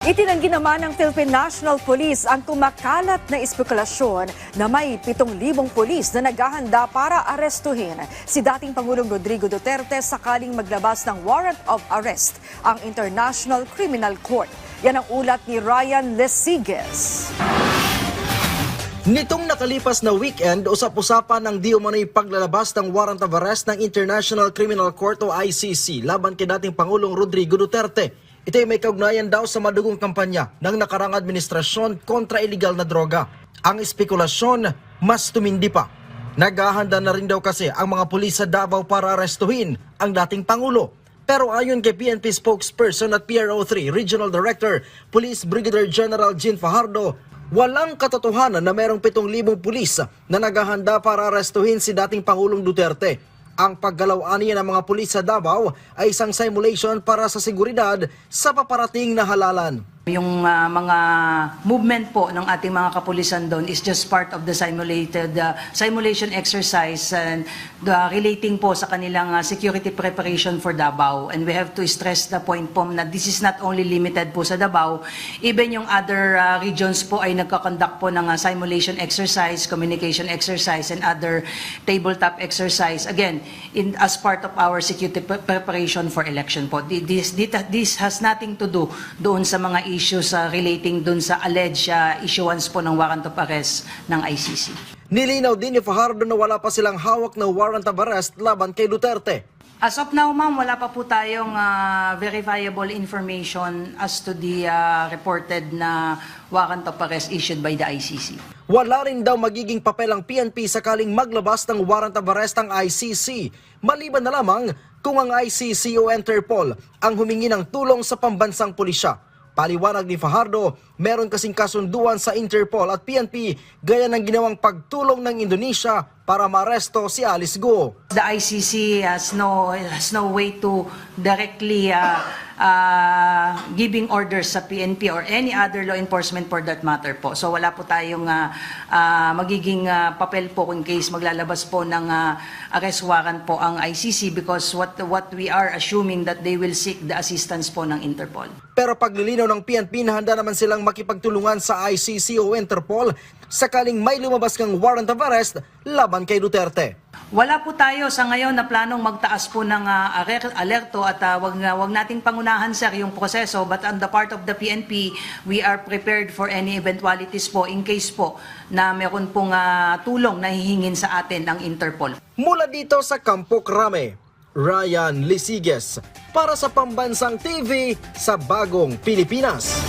Itinanggi naman ng Philippine National Police ang kumakalat na espekulasyon na may 7,000 pulis na naghahanda para arestuhin si dating Pangulong Rodrigo Duterte sakaling maglabas ng warrant of arrest ang International Criminal Court. Yan ang ulat ni Ryan Lesiges. Nitong nakalipas na weekend, usap-usapan ng di umano'y paglalabas ng warrant of arrest ng International Criminal Court o ICC laban kay dating Pangulong Rodrigo Duterte. Ito ay may kaugnayan daw sa madugong kampanya ng nakarang administrasyon kontra iligal na droga. Ang espekulasyon mas tumindi pa. Naghahanda na rin daw kasi ang mga pulis sa Davao para arestuhin ang dating Pangulo. Pero ayon kay PNP spokesperson at PRO3 Regional Director, Police Brigadier General Jean Fajardo, walang katotohanan na mayroong 7,000 pulis na naghahanda para arestuhin si dating Pangulong Duterte. Ang paggalaw niya ng mga pulis sa Davao ay isang simulation para sa seguridad sa paparating na halalan. Yung mga movement po ng ating mga kapulisan doon is just part of the simulation exercise and relating po sa kanilang security preparation for Davao. And we have to stress the point po na this is not only limited po sa Davao, even yung other regions po ay nagkakonduct po ng simulation exercise, communication exercise, and other tabletop exercise. Again, as part of our security preparation for election po. This has nothing to do doon sa mga issues relating dun sa alleged issuance po ng warrant of arrest ng ICC. Nilinaw din ni Fajardo na wala pa silang hawak na warrant of arrest laban kay Duterte. As of now, ma'am, wala pa po tayong verifiable information as to the reported na warrant of arrest issued by the ICC. Wala rin daw magiging papel ang PNP sakaling maglabas ng warrant of arrest ang ICC. Maliban na lamang kung ang ICC o Interpol ang humingi ng tulong sa pambansang pulisya. Paliwanag ni Fajardo, meron kasing kasunduan sa Interpol at PNP gaya ng ginawang pagtulong ng Indonesia para maaresto si Alice Go. The ICC has no way to directly giving orders sa PNP or any other law enforcement for that matter po. So wala po tayong magiging papel po in case maglalabas po ng arrest warrant po ang ICC because what we are assuming that they will seek the assistance po ng Interpol. Pero paglilinaw ng PNP na handa naman silang makipagtulungan sa ICC o Interpol sakaling may lumabas kang warrant of arrest laban kay Duterte. Wala po tayo sa ngayon na planong magtaas po ng alerto at wag nating pangunahan sir yung proseso, but on the part of the PNP, we are prepared for any eventualities po in case po na meron pong tulong na hihingin sa atin ng Interpol. Mula dito sa Campo Crame, Ryan Lesiges para sa Pambansang TV sa Bagong Pilipinas.